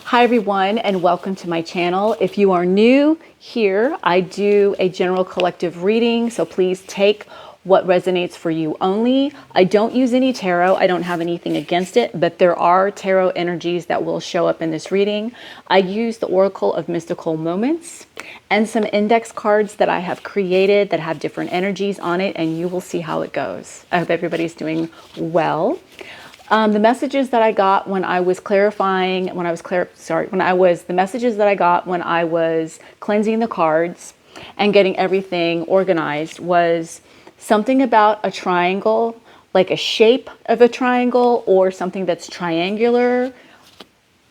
Hi everyone, and welcome to my channel. If you are new here, I do a general collective reading, so please take what resonates for you only. I don't use any tarot. I don't have anything against it, but there are tarot energies that will show up in this reading. I use the Oracle of Mystical Moments and some index cards that I have created that have different energies on it, and you will see how it goes. I hope everybody's doing well. The messages that I got when I was clarifying, the messages that I got when I was cleansing the cards and getting everything organized was something about a triangle, like a shape of a triangle or something that's triangular,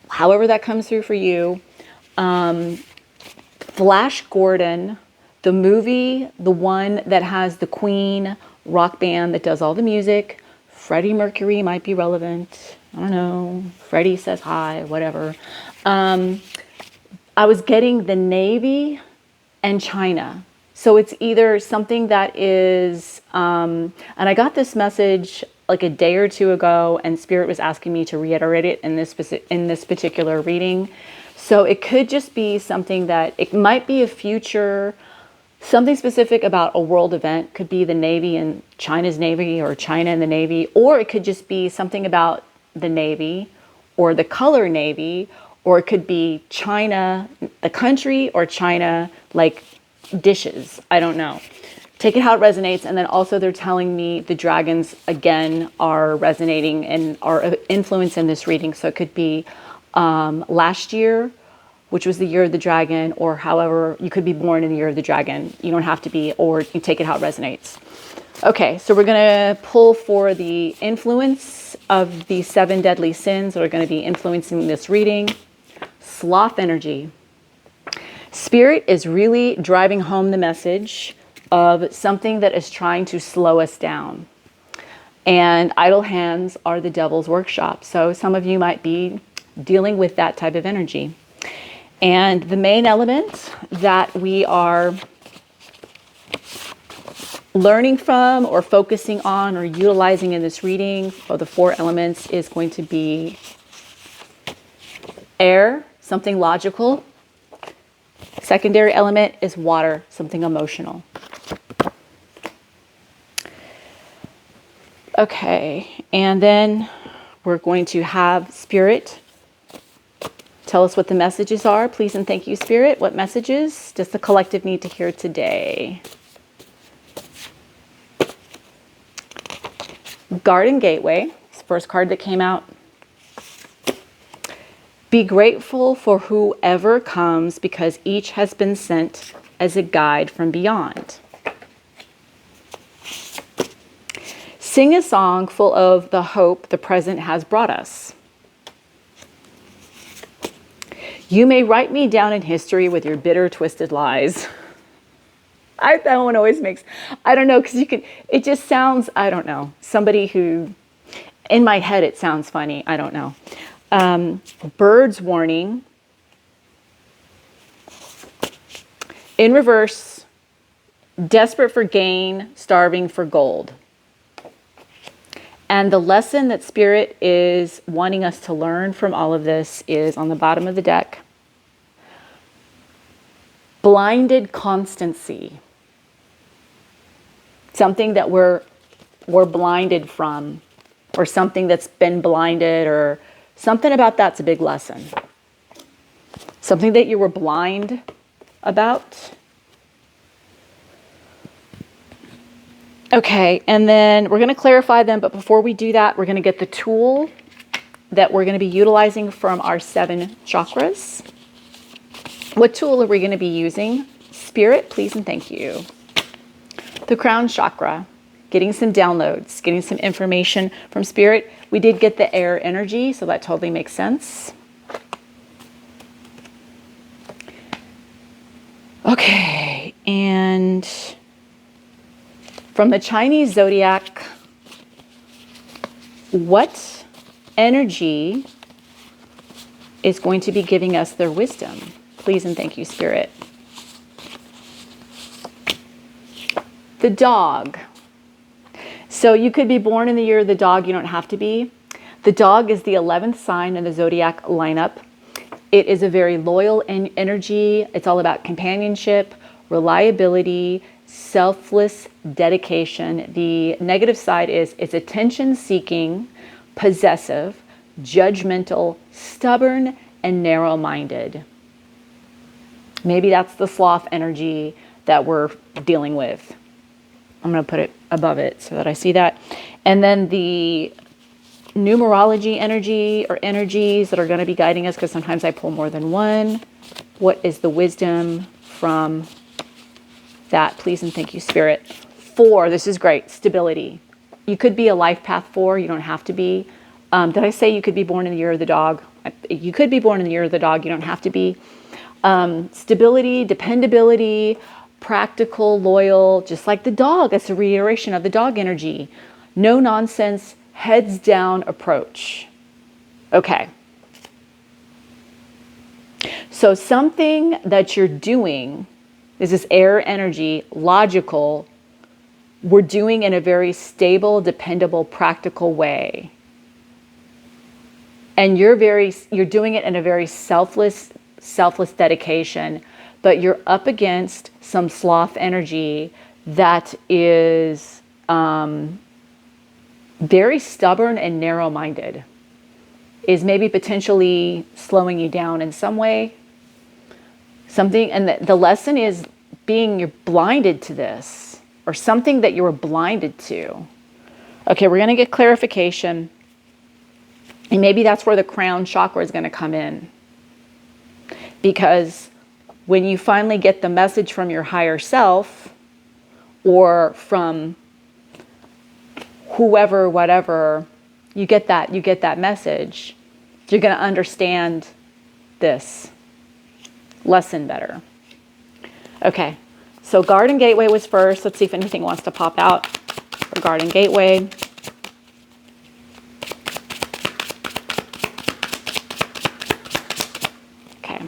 however that comes through for you. Flash Gordon, the movie, the one that has the Queen rock band that does all the music. Freddie Mercury might be relevant. I don't know. Freddie says hi, whatever. I was getting the Navy and China. So it's either something that is, and I got this message like a day or two ago, and Spirit was asking me to reiterate it in this particular reading. So it could just be something that, it might be a future, something specific about a world event. Could be the Navy and China's Navy, or China and the Navy, or it could just be something about the Navy or the color Navy, or it could be China, the country, or China, like dishes. I don't know. Take it how it resonates. And then also they're telling me the dragons again are resonating and are influence in this reading. So it could be last year, which was the year of the dragon, or however, you could be born in the year of the dragon. You don't have to be, or you take it how it resonates. Okay, so we're going to pull for the influence of the 7 deadly sins that are going to be influencing this reading. Sloth energy. Spirit is really driving home the message of something that is trying to slow us down. And idle hands are the devil's workshop. So some of you might be dealing with that type of energy. And the main element that we are learning from or focusing on or utilizing in this reading of the 4 elements is going to be air, something logical. Secondary element is water, something emotional. Okay, and then we're going to have Spirit tell us what the messages are. Please and thank you, Spirit. What messages does the collective need to hear today? Garden Gateway, it's the first card that came out. Be grateful for whoever comes, because each has been sent as a guide from beyond. Sing a song full of the hope the present has brought us. You may write me down in history with your bitter, twisted lies. That one always makes, I don't know, because you can, it just sounds, I don't know, somebody who, in my head it sounds funny, I don't know. Birds warning. In reverse, desperate for gain, starving for gold. And the lesson that Spirit is wanting us to learn from all of this is on the bottom of the deck. Blinded constancy. Something that we're blinded from, or something that's been blinded, or something about that's a big lesson. Something that you were blind about. Okay, and then we're going to clarify them, but before we do that, we're going to get the tool that we're going to be utilizing from our 7 chakras. What tool are we going to be using? Spirit, please and thank you. The crown chakra, getting some downloads, getting some information from Spirit. We did get the air energy, so that totally makes sense. Okay, and from the Chinese zodiac, what energy is going to be giving us their wisdom? Please and thank you, Spirit. The dog. So you could be born in the year of the dog. You don't have to be. The dog is the 11th sign in the zodiac lineup. It is a very loyal energy. It's all about companionship, reliability, selfless dedication. The negative side is it's attention seeking, possessive, judgmental, stubborn, and narrow minded. Maybe that's the sloth energy that we're dealing with. I'm going to put it above it so that I see that. And then the numerology energy or energies that are going to be guiding us, because sometimes I pull more than one. What is the wisdom from that? Please and thank you, Spirit. 4, this is great, stability. You could be a life path 4, you don't have to be. Did I say you could be born in the year of the dog? You could be born in the year of the dog, you don't have to be. Stability, dependability, practical, loyal, just like the dog. That's a reiteration of the dog energy. No nonsense, heads down approach. Okay. So something that you're doing, this is air energy, logical, we're doing in a very stable, dependable, practical way. And you're doing it in a very selfless dedication, but you're up against some sloth energy that is very stubborn and narrow-minded, is maybe potentially slowing you down in some way. Something, and the lesson is you're blinded to this, or something that you were blinded to. Okay, we're going to get clarification. And maybe that's where the crown chakra is going to come in. Because when you finally get the message from your higher self, or from whoever, whatever, you get that message, you're going to understand this lesson better. Okay, so Garden Gateway was first. Let's see if anything wants to pop out for Garden Gateway. Okay.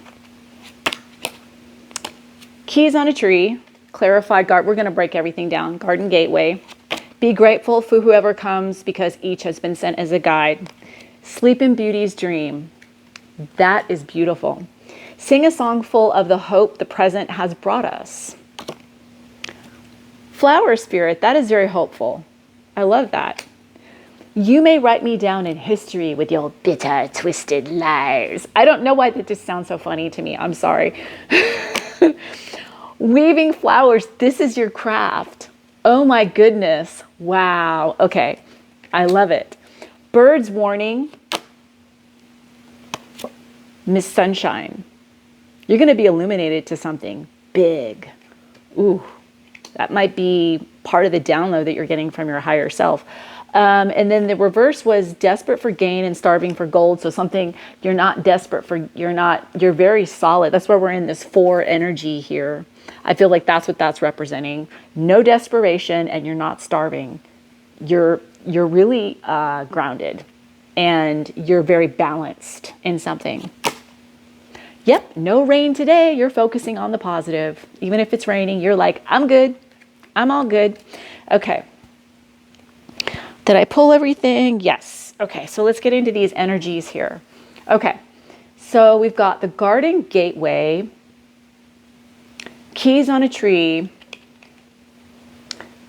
Keys on a tree, clarified we're going to break everything down. Garden Gateway. Be grateful for whoever comes because each has been sent as a guide. Sleep in beauty's dream. That is beautiful. Sing a song full of the hope the present has brought us. Flower spirit, that is very hopeful. I love that. You may write me down in history with your bitter, twisted lies. I don't know why that just sounds so funny to me. I'm sorry. Weaving flowers, this is your craft. Oh my goodness. Wow. Okay. I love it. Birds warning. Miss Sunshine. You're going to be illuminated to something big. Ooh, that might be part of the download that you're getting from your higher self. And then the reverse was desperate for gain and starving for gold. So something you're not desperate for, you're very solid. That's where we're in this 4 energy here. I feel like that's what that's representing. No desperation and you're not starving. You're really grounded and you're very balanced in something. Yep, no rain today. You're focusing on the positive. Even if it's raining, you're like, I'm good. I'm all good. Okay. Did I pull everything? Yes. Okay, so let's get into these energies here. Okay, so we've got the Garden Gateway, keys on a tree,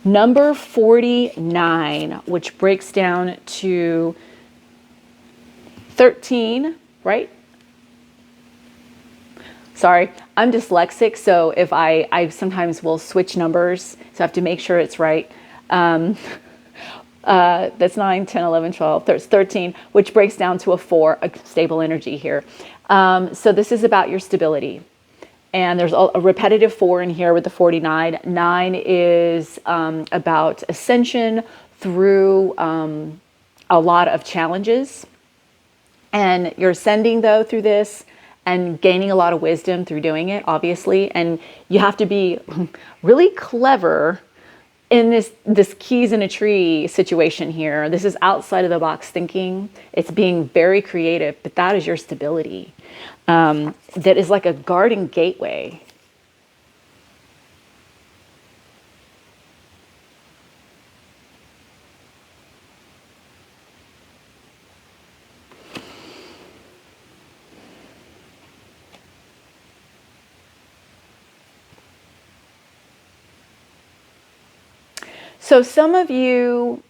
number 49, which breaks down to 13, right? Sorry, I'm dyslexic, so if I sometimes will switch numbers, so I have to make sure it's right. That's 9, 10, 11, 12, there's 13, which breaks down to a 4, a stable energy here. So this is about your stability. And there's a repetitive 4 in here with the 49. 9 is about ascension through a lot of challenges. And you're ascending, though, through this and gaining a lot of wisdom through doing it, obviously. And you have to be really clever in this keys in a tree situation here. This is outside of the box thinking. It's being very creative, but that is your stability. That is like a garden gateway. So some of you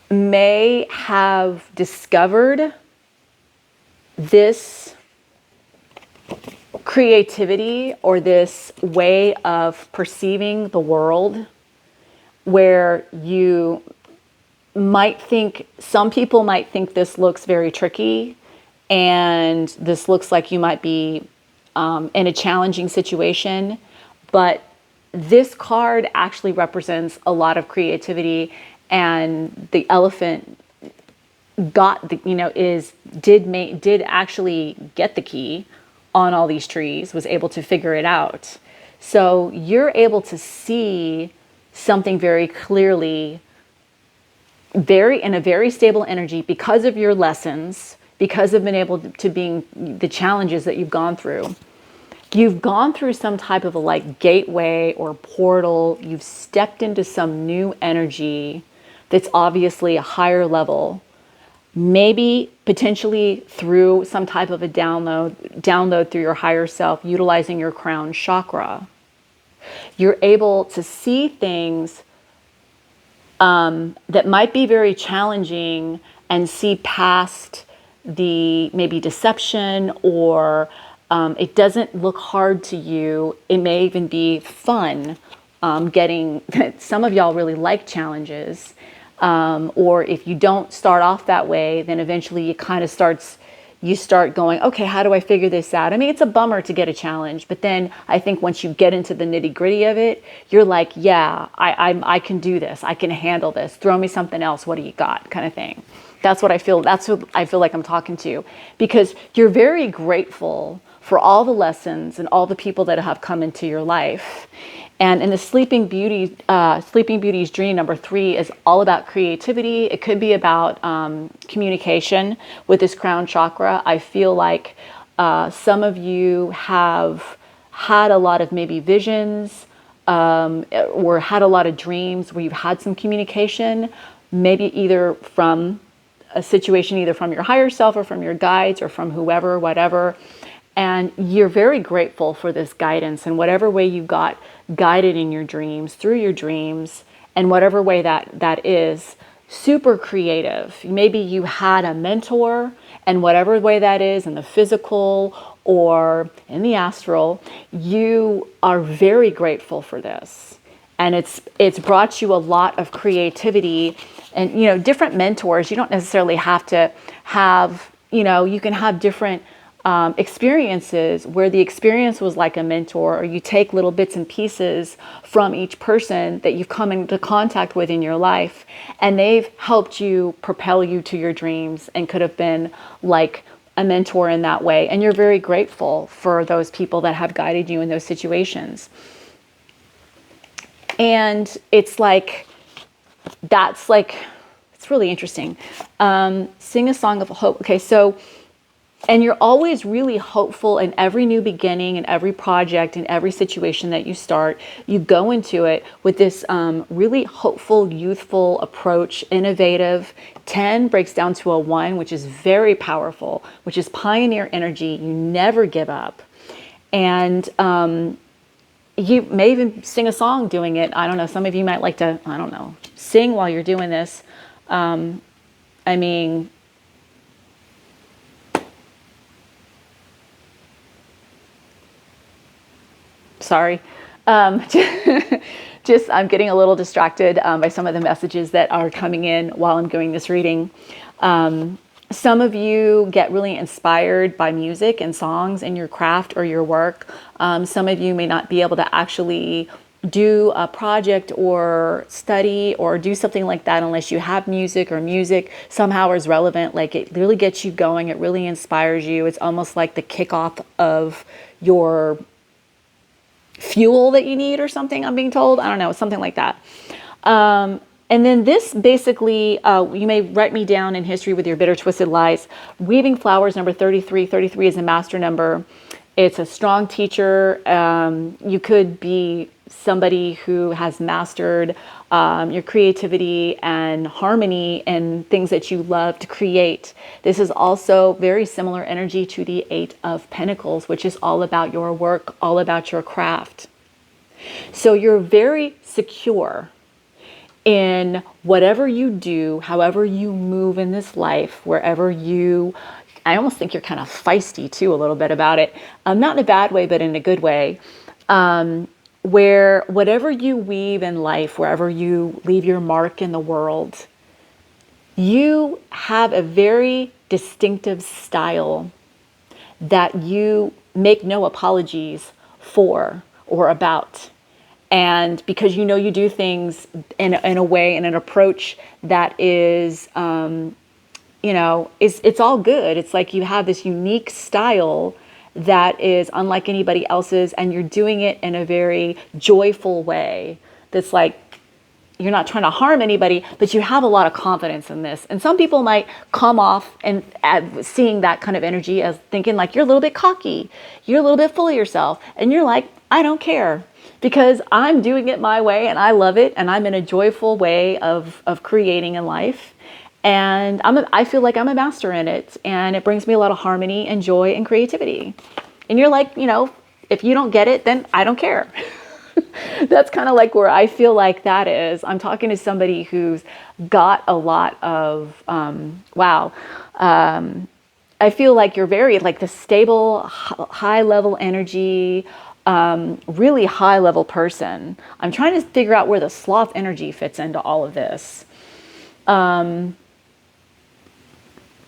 may have discovered this creativity or this way of perceiving the world where you might think, some people might think this looks very tricky and this looks like you might be in a challenging situation, but this card actually represents a lot of creativity, and the elephant got the, did actually get the key on all these trees, was able to figure it out. So you're able to see something very clearly, very in a very stable energy because of your lessons, because of being able to being the challenges that you've gone through. You've gone through some type of a like gateway or portal. You've stepped into some new energy that's obviously a higher level, maybe potentially through some type of a download through your higher self, utilizing your crown chakra. You're able to see things that might be very challenging and see past the maybe deception, or it doesn't look hard to you. It may even be fun getting, some of y'all really like challenges. Or if you don't start off that way, then eventually you start going, okay, how do I figure this out? I mean, it's a bummer to get a challenge, but then I think once you get into the nitty gritty of it, you're like, yeah, I can do this. I can handle this. Throw me something else. What do you got? Kind of thing. That's what I feel like I'm talking to, because you're very grateful for all the lessons and all the people that have come into your life. And in the Sleeping Beauty's dream number 3 is all about creativity. It could be about communication with this crown chakra. I feel like some of you have had a lot of maybe visions or had a lot of dreams where you've had some communication, maybe either from a situation, either from your higher self or from your guides or from whoever, whatever. And you're very grateful for this guidance in whatever way you got guided in your dreams, through your dreams, and whatever way that is, super creative. Maybe you had a mentor, and whatever way that is, in the physical or in the astral, you are very grateful for this. And it's brought you a lot of creativity and, different mentors. You don't necessarily have to have, you can have different experiences where the experience was like a mentor, or you take little bits and pieces from each person that you've come into contact with in your life, and they've helped you propel you to your dreams and could have been like a mentor in that way. And you're very grateful for those people that have guided you in those situations. And it's really interesting. Sing a song of hope. Okay, so, and you're always really hopeful in every new beginning and every project and every situation that you start. You go into it with this really hopeful, youthful approach, innovative. 10 breaks down to a 1, which is very powerful, which is pioneer energy. You never give up. And you may even sing a song doing it. I don't know. Some of you might like to, sing while you're doing this. Sorry. Just I'm getting a little distracted by some of the messages that are coming in while I'm doing this reading. Some of you get really inspired by music and songs in your craft or your work. Some of you may not be able to actually do a project or study or do something like that unless you have music, or music somehow is relevant. Like, it really gets you going. It really inspires you. It's almost like the kickoff of your fuel that you need or something, I'm being told. I don't know, something like that. And then this basically, you may write me down in history with your bitter, twisted lies. Weaving Flowers, number 33. 33 is a master number. It's a strong teacher. You could be somebody who has mastered your creativity and harmony and things that you love to create. This is also very similar energy to the 8 of Pentacles, which is all about your work, all about your craft. So you're very secure in whatever you do, however you move in this life, wherever you, I almost think you're kind of feisty too, a little bit about it. Not in a bad way, but in a good way. Where whatever you weave in life, wherever you leave your mark in the world, you have a very distinctive style that you make no apologies for or about. And because you know you do things in a way, in an approach that is, it's all good. It's like you have this unique style that is unlike anybody else's, and you're doing it in a very joyful way. That's like, you're not trying to harm anybody, but you have a lot of confidence in this. And some people might come off and seeing that kind of energy as thinking like you're a little bit cocky, you're a little bit full of yourself, and you're like, I don't care because I'm doing it my way and I love it, and I'm in a joyful way of creating in life. And I feel like I'm a master in it, and it brings me a lot of harmony and joy and creativity. And you're like, if you don't get it, then I don't care. That's kind of like where I feel like that is. I'm talking to somebody who's got a lot of, I feel like you're very like the stable, high level energy, really high level person. I'm trying to figure out where the sloth energy fits into all of this.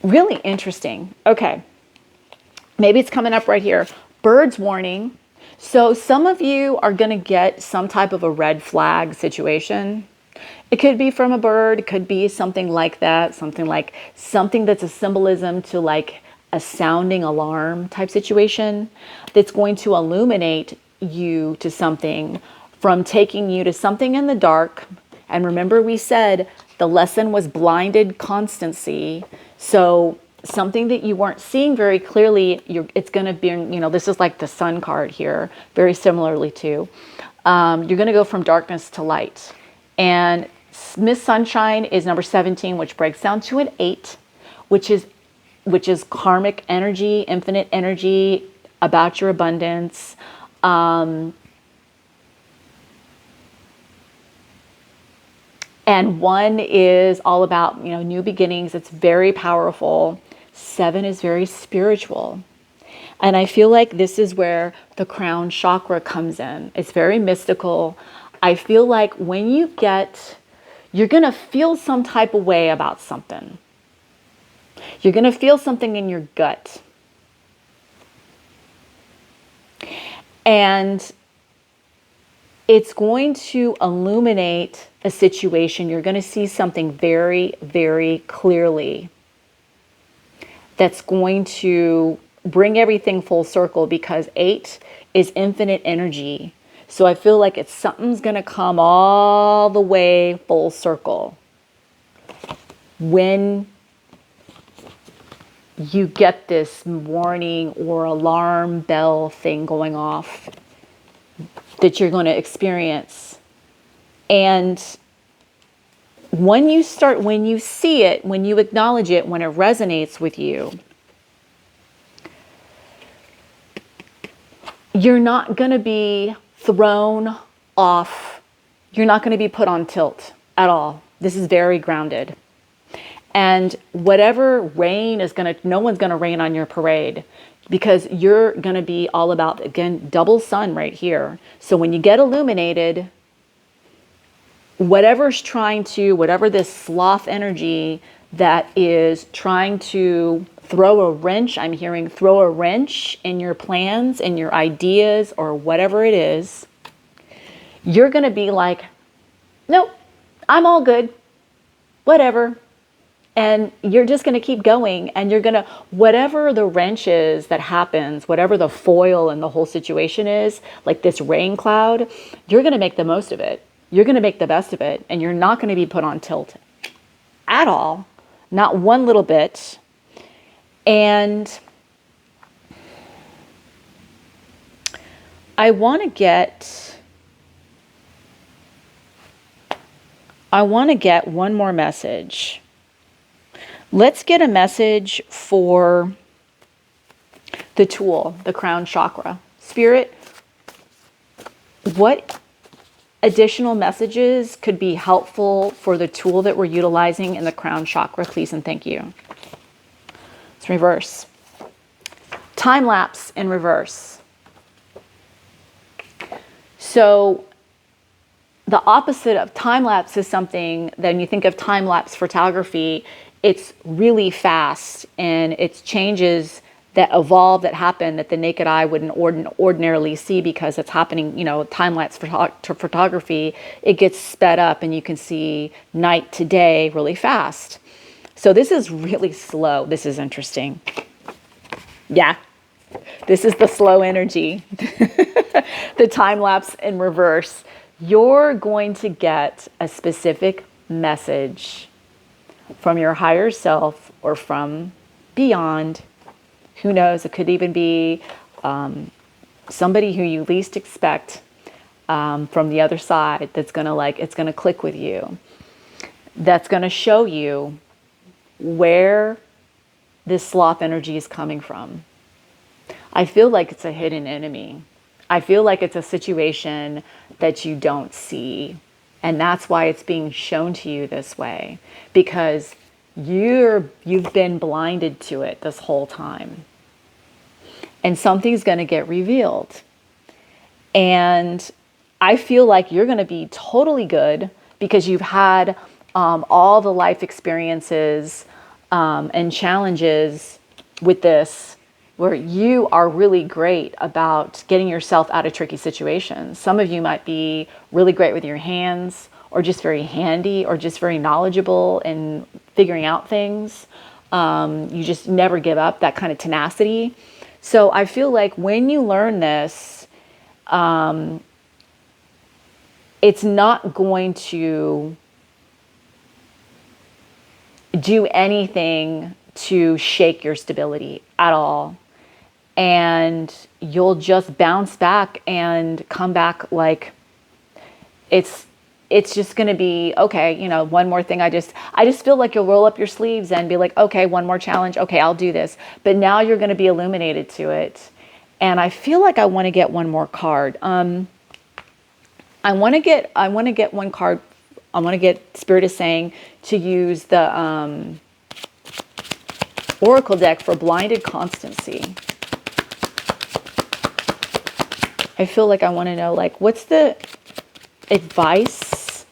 Really interesting. Okay. Maybe it's coming up right here. Birds warning. So some of you are going to get some type of a red flag situation. It could be from a bird. It could be something like that. Something that's a symbolism to like a sounding alarm type situation that's going to illuminate you to something, from taking you to something in the dark. And remember, we said the lesson was blinded constancy. So something that you weren't seeing very clearly, it's going to be, this is like the sun card here, very similarly too. You're going to go from darkness to light. And Miss Sunshine is number 17, which breaks down to an 8, which is karmic energy, infinite energy, about your abundance. And 1 is all about, new beginnings. It's very powerful. 7 is very spiritual. And I feel like this is where the crown chakra comes in. It's very mystical. I feel like when you're going to feel some type of way about something. You're going to feel something in your gut. And it's going to illuminate a situation. You're going to see something very, very clearly that's going to bring everything full circle, because 8 is infinite energy. So I feel like something's going to come all the way full circle when you get this warning or alarm bell thing going off that you're going to experience. And when you see it, when you acknowledge it, when it resonates with you, you're not going to be thrown off. You're not going to be put on tilt at all. This is very grounded. And whatever rain is no one's going to rain on your parade, because you're going to be all about, again, double sun right here. So when you get illuminated, whatever this sloth energy that is trying to throw a wrench, I'm hearing throw a wrench in your plans and your ideas or whatever it is, you're going to be like, nope, I'm all good, whatever. And you're just going to keep going, and you're going to, whatever the wrench is that happens, whatever the foil in the whole situation is, like this rain cloud, you're going to make the most of it. You're going to make the best of it, and you're not going to be put on tilt at all, not one little bit. And I want to get one more message. Let's get a message for the tool, the crown chakra. Spirit, what additional messages could be helpful for the tool that we're utilizing in the crown chakra, please and thank you. Let's reverse. Time lapse in reverse. So the opposite of time lapse is something that when you think of time lapse photography, it's really fast and it's changes that evolve, that happen, that the naked eye wouldn't ordinarily see because it's happening, time lapse photography, it gets sped up and you can see night to day really fast. So this is really slow. This is interesting. Yeah, this is the slow energy, the time lapse in reverse. You're going to get a specific message from your higher self or from beyond. Who knows? It could even be somebody who you least expect from the other side that's going to it's going to click with you. That's going to show you where this sloth energy is coming from. I feel like it's a hidden enemy. I feel like it's a situation that you don't see. And that's why it's being shown to you this way, because you've been blinded to it this whole time. And something's going to get revealed. And I feel like you're going to be totally good because you've had all the life experiences and challenges with this, where you are really great about getting yourself out of tricky situations. Some of you might be really great with your hands, or just very handy, or just very knowledgeable in figuring out things. You just never give up, that kind of tenacity. So I feel like when you learn this, it's not going to do anything to shake your stability at all. And you'll just bounce back and come back like it's just going to be, okay, one more thing. I just feel like you'll roll up your sleeves and be like, okay, one more challenge. Okay, I'll do this. But now you're going to be illuminated to it. And I feel like I want to get one more card. I want to get one card. I want to get, Spirit is saying to use the Oracle deck for blinded constancy. I feel like I want to know, what's the advice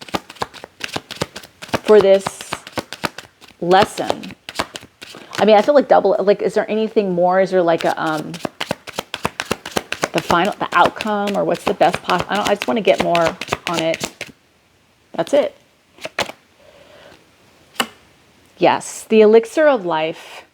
for this lesson? I mean, I feel like is there anything more? Is there the outcome, or what's the best possible? I just want to get more on it. That's it. Yes, the elixir of life.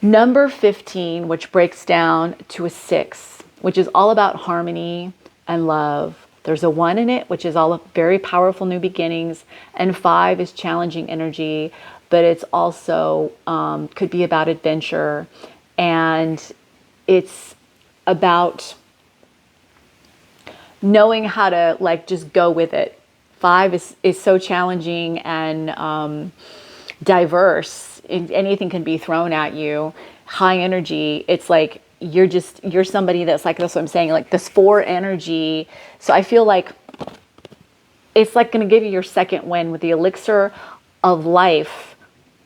Number 15, which breaks down to a 6, which is all about harmony and love. There's a 1 in it, which is all very powerful new beginnings. And 5 is challenging energy, but it's also could be about adventure. And it's about knowing how to just go with it. 5 is so challenging and diverse. Anything can be thrown at you. High energy, it's like you're somebody that's that's what I'm saying, this 4 energy. So I feel like it's going to give you your second win with the elixir of life.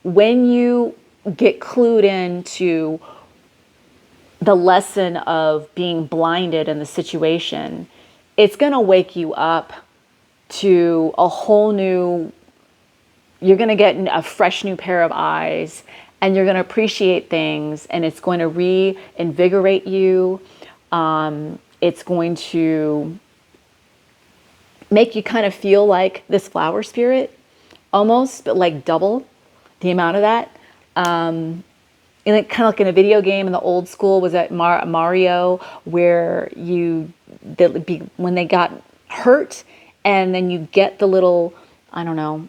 When you get clued into the lesson of being blinded in the situation, it's going to wake you up to a whole new, you're going to get a fresh new pair of eyes, and you're going to appreciate things, and it's going to reinvigorate you. It's going to make you kind of feel like this flower spirit almost, but double the amount of that. And kind of like in a video game in the old school, was that Mario, where when they got hurt, and then you get the little, I don't know,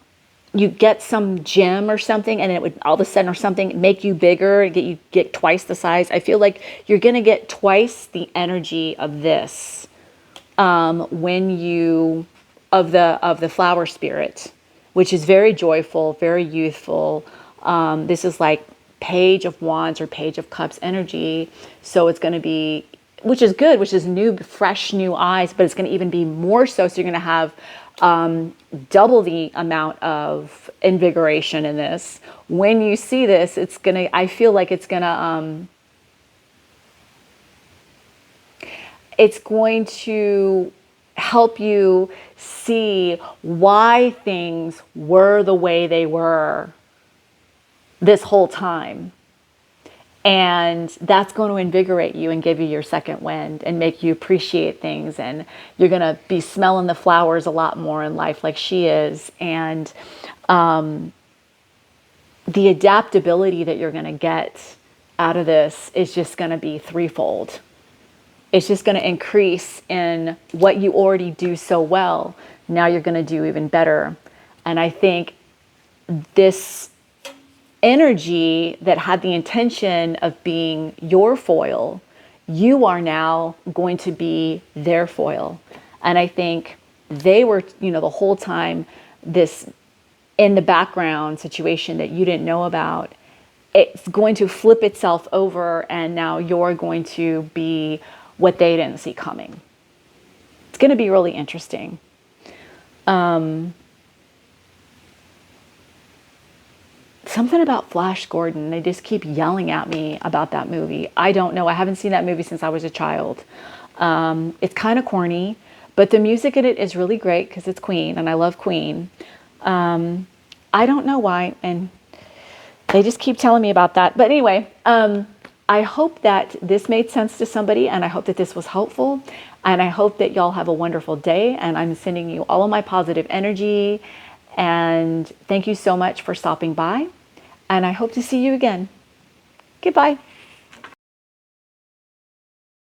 you get some gem or something, and it would all of a sudden or something make you bigger and get twice the size. I feel like you're going to get twice the energy of this when you of the flower spirit, which is very joyful, very youthful. This is like Page of Wands or Page of Cups energy. So it's going to be which is good, which is new, fresh, new eyes, but it's going to even be more so. So you're going to have double the amount of invigoration in this. When you see this, it's going to, I feel like it's going to help you see why things were the way they were this whole time. And that's going to invigorate you and give you your second wind and make you appreciate things. And you're going to be smelling the flowers a lot more in life, like she is. And the adaptability that you're going to get out of this is just going to be threefold. It's just going to increase in what you already do so well. Now you're going to do even better. And I think this energy that had the intention of being your foil, you are now going to be their foil. And I think they were, the whole time, this in the background situation that you didn't know about, it's going to flip itself over, and now you're going to be what they didn't see coming. It's going to be really interesting. Something about Flash Gordon. They just keep yelling at me about that movie. I don't know. I haven't seen that movie since I was a child. It's kind of corny, but the music in it is really great because it's Queen, and I love Queen. I don't know why, and they just keep telling me about that. But anyway, I hope that this made sense to somebody, and I hope that this was helpful, and I hope that y'all have a wonderful day, and I'm sending you all of my positive energy, and thank you so much for stopping by, and I hope to see you again. Goodbye.